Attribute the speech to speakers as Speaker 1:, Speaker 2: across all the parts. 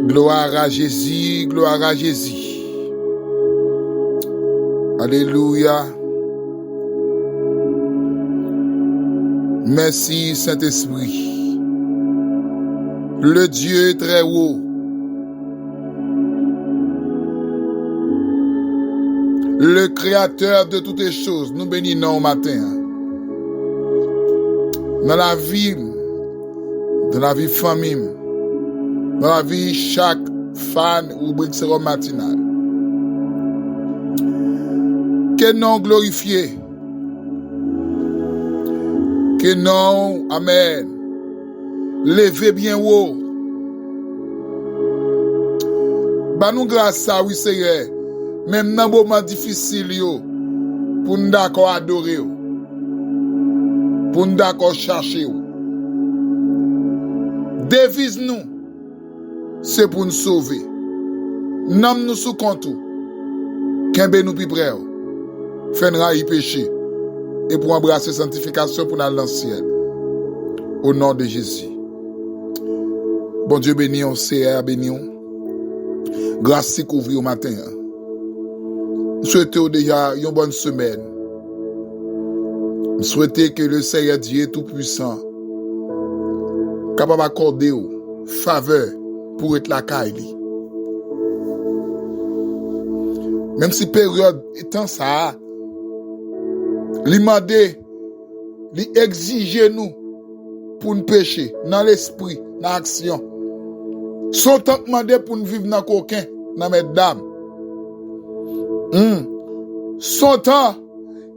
Speaker 1: Gloire à Jésus, gloire à Jésus. Alléluia. Merci Saint-Esprit. Le Dieu très haut. Le Créateur de toutes les choses, nous bénissons au matin. Dans la vie famille, dans la vie chaque fan ou brique matinale. Que non glorifié. Que non, amen. Levez bien haut. Bah nous grâce à oui Seigneur. Même dans les moments difficiles, pour nous d'accord adorer, pour nous d'accord chercher. Devise nous, c'est pour nous sauver. Nomme nous sous compte, qu'un nous plus près, faire y péché, et pour embrasser sanctification pour aller dans le ciel. Au nom de Jésus. Bon Dieu béni, on Seigneur béni. Grâce qui couvre au matin. Je souhaite déjà une bonne semaine. Je souhaite que le Seigneur Dieu Tout-Puissant capable d'accorder faveur pour être la caille. Même si période étant ça, lui demander, lui exiger nous pour nous pécher dans l'esprit, dans l'action. Son temps demandé pour nous vivre dans coquin, dans mes dames. Son temps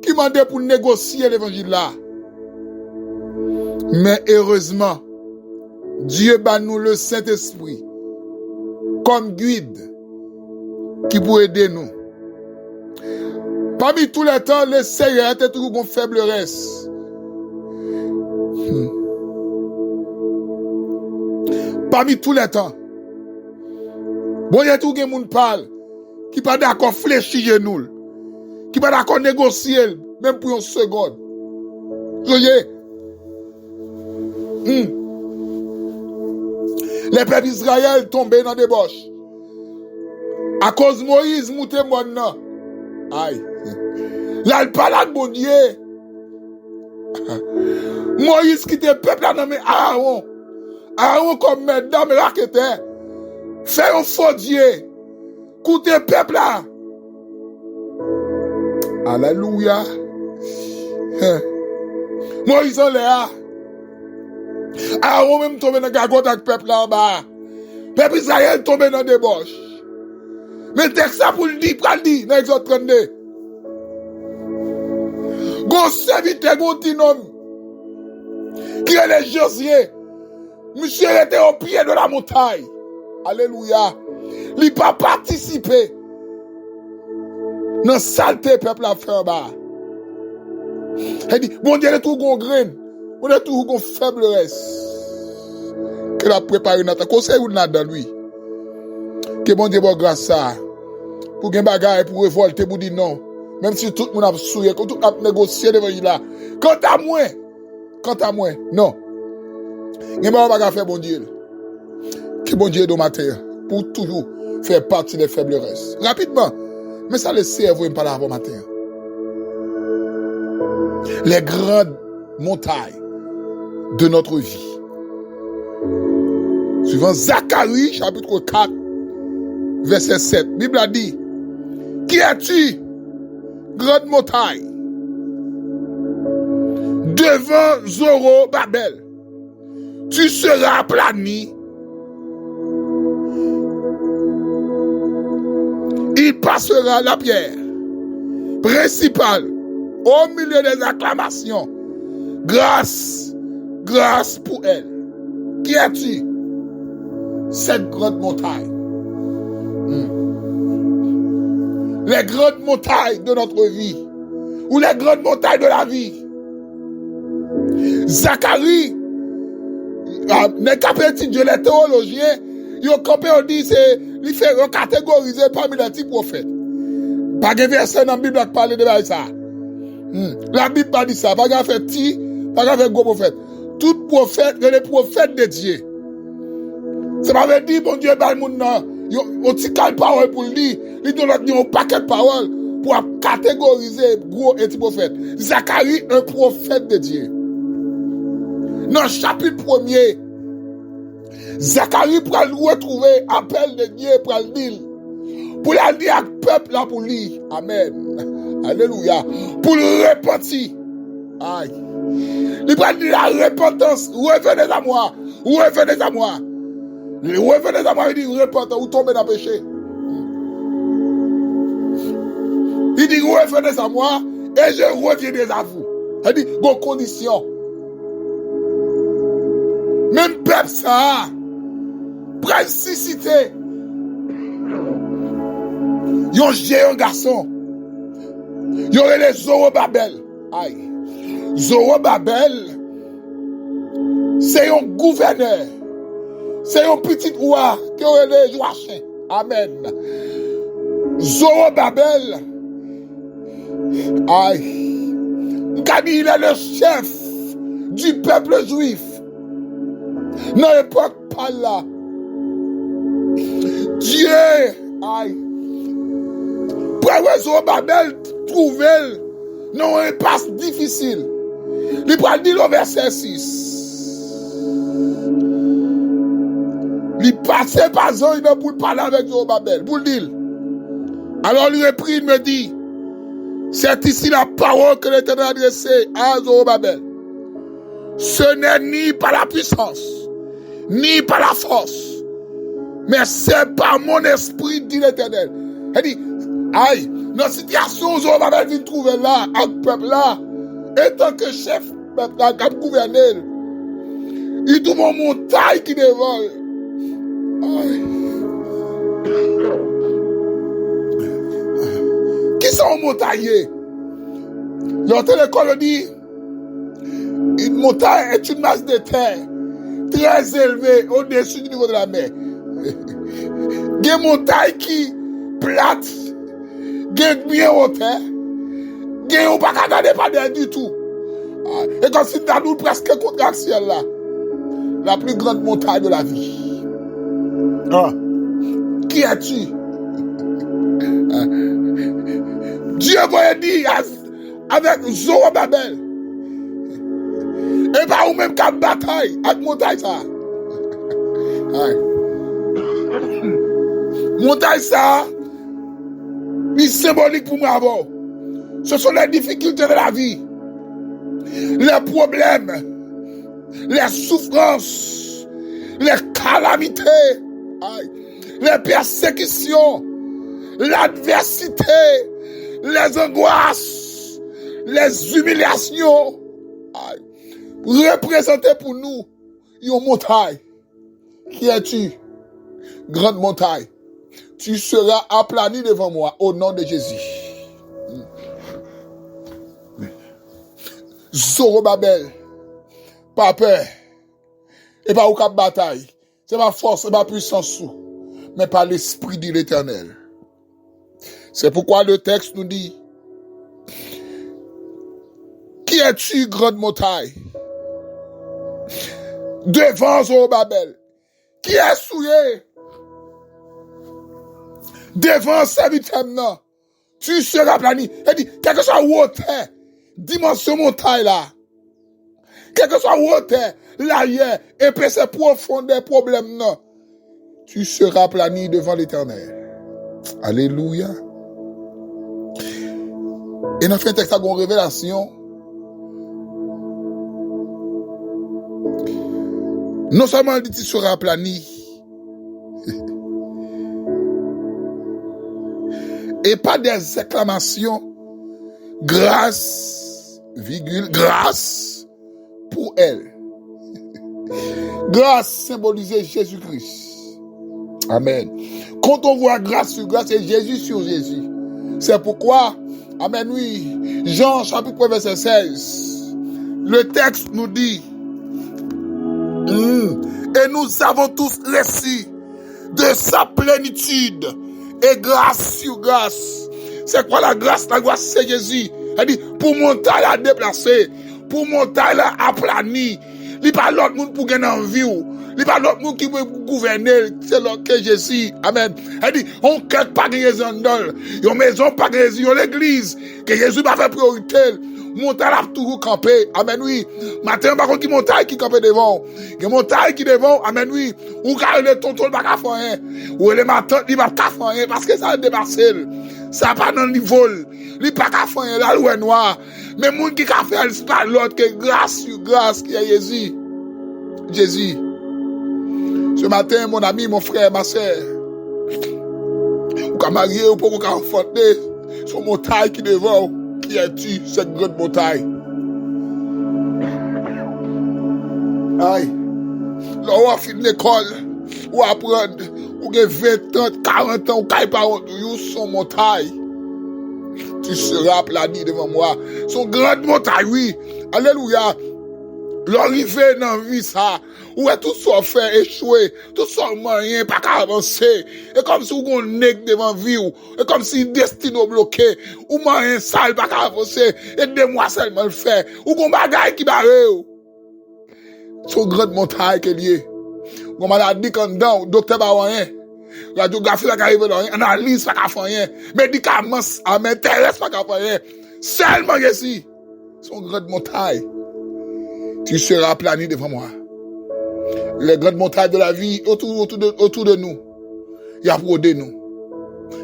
Speaker 1: qui m'a demandé pour négocier l'évangile là. Mais heureusement, Dieu bat nous le Saint-Esprit comme guide qui peut aider nous. Parmi tous les temps, le Seigneur était toujours une faiblesse. Parmi tous les temps, bon, il y a tout le monde parle. Qui pas d'accord fléchir genoux, qui pas d'accord négocier, même pour une seconde. Voyez? Les peuples d'Israël tombaient dans des débauche. À cause de Moïse, mouté maintenant. Aïe. Là, il parle de bon Dieu. Moïse qui était peuple à nommer Aaron. Aaron comme mesdames raquetait. Fait un faux Dieu. Écoutez, peuple là. Alléluia. Moïse en l'air. Aaron même tombé dans la gagote avec peuple là en bas. Peuple Israël tombé dans des débauche. Mais texte ça pour le dire, dans Exode 32. Gon serviteur, gon tinom. Qui est le Josué. Monsieur était au pied de la montagne. Alléluia. Il n'a pas participé dans la saleté peuple a fait en bas. Il dit, bon Dieu est tout gon grain, on est tout gon faiblesse. Qu'il a préparé notre conseil ou dans lui. Que bon Dieu bon grâce ça. Pour gagner bagarre pour révolter pour dire non. Même si tout le monde a souillé, tout le monde a négocié devant lui là. Quant à moi, non. Il n'y a pas de faire bon Dieu. Que bon Dieu est dans ma terre. Pour toujours faire partie des faiblesses. Rapidement, mais ça le cerveau pas là avant matin. Les grandes montagnes de notre vie. Suivant Zacharie, chapitre 4, verset 7. La Bible a dit, qui es-tu, grande montagne, devant Zorobabel? Tu seras aplani. Il passera la pierre principale au milieu des acclamations. Grâce pour elle. Qui es-tu? Cette grande montagne. Les grandes montagnes de notre vie. Ou les grandes montagnes de la vie. Zacharie, les capétiens, les théologiens, ils ont dit c'est il fait catégoriser parmi les petits prophètes. Pas de verset dans la Bible qui parle de ça. La Bible pas dit ça. Pas de fait petit, pas de fait gros prophète. Tout prophète, les prophètes de Dieu. Ça m'avait dit, bon Dieu, ben, moun nan, yon ti kal parole pour lui, il donne un paquet de paroles pour catégoriser gros et petit prophète. Zacharie, un prophète de Dieu. Dans le chapitre 1er, Zacharie pour retrouver appel de Dieu pour le dire. Pour le dire à peuple là pour lui. Amen. Alléluia. Pour le repentir. Aïe. Il va dire la repentance. Revenez à moi. Revenez à moi. Revenez à moi. Il dit repentez ou tombez dans le péché. Il dit revenez à moi et je reviendrai à vous. Il dit bon condition. Même peuple ça pour susciter yon géant garçon. Yon les Zorobabel. Aïe. Zorobabel, c'est un gouverneur. C'est un petit roi qui aurait les Joachim. Amen. Zorobabel, aïe. Il est le chef du peuple juif. Dans l'époque par là. Dieu, aïe. Pour Zorobabel trouver non un passe difficile. Il va dire au verset 6. Il passait par zone pour parler avec Zorobabel. Pour le dire. Alors il reprit, il me dit, c'est ici la parole que l'Éternel a adressée à Zorobabel. Ce n'est ni par la puissance, ni par la force, mais c'est par mon esprit, dit l'Éternel. Il dit, aïe, dans la situation où Zorobabel vient trouver là, avec le peuple là, et tant que chef, peuple là, comme gouverneur, il trouve une montagne qui dévole. Aïe. Qui sont montagnés? L'autre l'école dit, une montagne est une masse de terre très élevée au-dessus du niveau de la mer. Des montagnes qui plates, des bien hauteur, des on pas regarder pas derrière du tout. Et comme si nous presque contre le ciel là, la plus grande montagne de la vie. Qui es-tu? Dieu va dire avec Zorobabel. Et pas ou même qu'à bataille avec montagne ça. Montagne ça, c'est symbolique pour moi avant. Ce sont les difficultés de la vie, les problèmes, les souffrances, les calamités, les persécutions, l'adversité, les angoisses, les humiliations, représenter pour nous une montagne. Qui es-tu? Grande montagne. Tu seras aplani devant moi au nom de Jésus. Zorobabel, pas peur, et pas au cap bataille. C'est ma force, c'est ma puissance, mais par l'esprit de l'Éternel. C'est pourquoi le texte nous dit, qui es-tu, grande montagne? Devant Zorobabel, qui est souillé? Devant serviteur, tu seras plani. Il dit, quel que soit hauteur, dimension montagne là, quel que soit hauteur, l'arrière, épaisseur, profondeur, problème, non, tu seras plani devant l'Éternel. Alléluia. Et dans le texte, il y a une révélation. Non seulement il dit tu seras plani, et pas des acclamations, grâce, virgule, grâce pour elle. Grâce symbolisait Jésus-Christ. Amen. Quand on voit grâce sur grâce, c'est Jésus sur Jésus. C'est pourquoi, amen, oui, Jean chapitre 1 verset 16, le texte nous dit, et nous avons tous récit de sa plénitude et grâce sur grâce. C'est quoi la grâce? La grâce, c'est Jésus. Elle dit, pour montagne à déplacer, pour montagne à aplani. Il n'y a pas l'autre monde pour gagner en vie. Il pas l'autre monde qui peut gouverner, c'est l'autre que Jésus. Amen. Elle dit, on quête pas de raison d'ol. Yon maison pas de raison, yon l'église. Que Jésus va faire priorité. Montagne a toujours campé. Amen, oui. Matin, par contre, qui montagne qui campé devant. Qui montagne qui devant. Amen, oui. Ou car le tonton le baka faire rien. Ou le matin, il va pas faire rien. Parce que ça a dépassé. Ça pas dans le niveau. Il pas qu'à faire rien. La loi noire. Mais moun qui a fait, c'est pas l'autre que grâce sur grâce qui est Jésus. Jésus. Ce matin, mon ami, mon frère, ma soeur. Ou qu'à marier, ou pour qu'à enfanter. Son montagne qui devant. Qui est-tu, cette grande montagne? Aïe. Là, on a fini l'école, ou apprendre, ou a 20 ans, 40 ans, ou qu'il pas ou son montagne. Tu seras plané devant moi. Son grande montagne, oui. Alléluia. L'arrivée dans la vie, ça, où est tout ça fait échouer, tout ça moyen, pas qu'à avancer. Et comme si on nègre devant vie, et comme si destin bloqué, ou moyen sale, pas qu'à avancer, et 2 mois seulement le fait, ou qu'on bagaille qui barre. Son grande montagne qui est liée. On m'a dit qu'en dedans, docteur pas rien. Radiographie pas qu'à arriver dans rien, analyse pas qu'à faire rien, médicaments, à m'intéresse pas qu'à faire rien. Seulement ici, son grande montagne. Tu seras plané devant moi. Les grandes montagnes de la vie autour de nous. Il y a pour aider nous.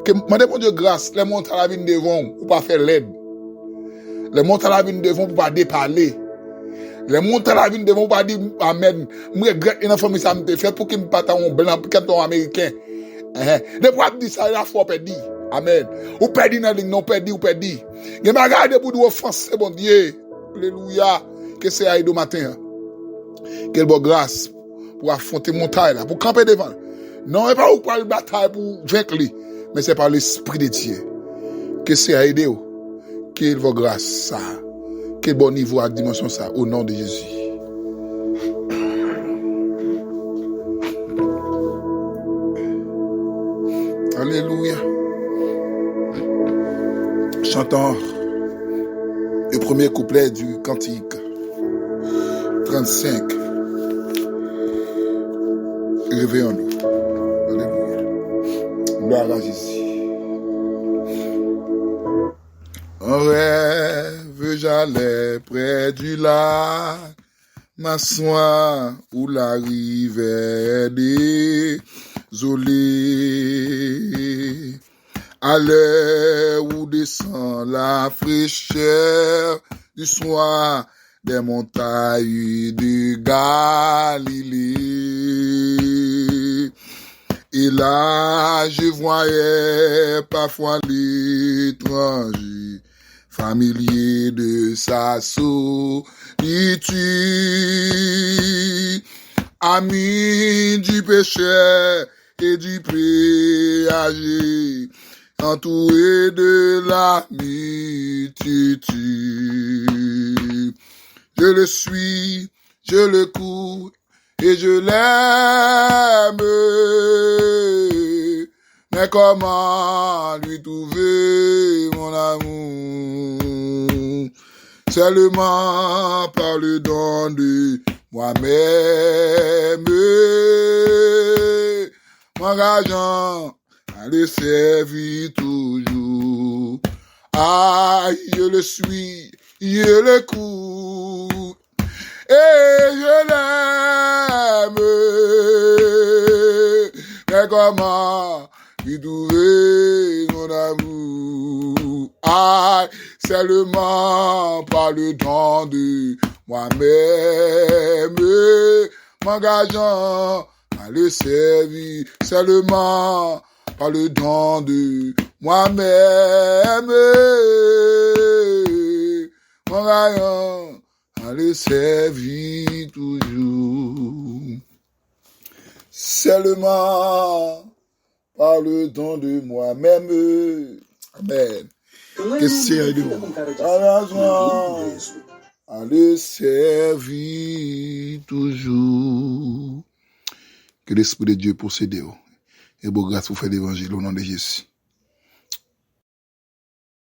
Speaker 1: Que mon Dieu grâce, les montagnes de la vie devant pour pas faire l'aide. Les montagnes de la vie devant pour pas déparler. Les montagnes de la vie devant pour pas dire amen. Moi regrette une famille ça me fait pour qu'il me parte un blanc pour qu'il américain. Ne pas dire ça la fois perdu. Amen. Ou perdu dans ligne non perdu ou perdu. Il m'a regardé pour nous offenser bon Dieu. Alléluia. Que c'est à Edo matin. Quelle bonne grâce pour affronter montagne là, pour camper devant. Non, et pas pour la bataille pour vaincre lui, mais c'est par l'esprit de Dieu. Que c'est à Edo. Quelle bonne grâce ça. Quel bon niveau à dimension ça au nom de Jésus. Alléluia. Chantons le premier couplet du cantique 35. Réveillons-nous. Alléluia. Gloire à Jésus. En rêve, j'allais près du lac, m'asseoir où la rivière désolée. À l'heure où descend la fraîcheur du soir des montagnes de Galilée. Et là, je voyais parfois l'étranger, familier de sa solitude, ami du péché et du péager, entouré de la multitude. Je le suis, je le cours et je l'aime. Mais comment lui trouver mon amour? Seulement par le don de moi-même, m'engageant à le servir toujours. Ah, je le suis, je le cours, et je l'aime. Mais comment lui trouver mon amour? Ah, seulement par le don de moi-même, m'engageant à le servir, seulement par le don de moi-même, m'engageant à le servir toujours. Seulement par le don de moi-même. Amen. Que c'est de à le servir toujours. Que l'Esprit de Dieu possède et bon grâce pour faire l'évangile au nom de Jésus.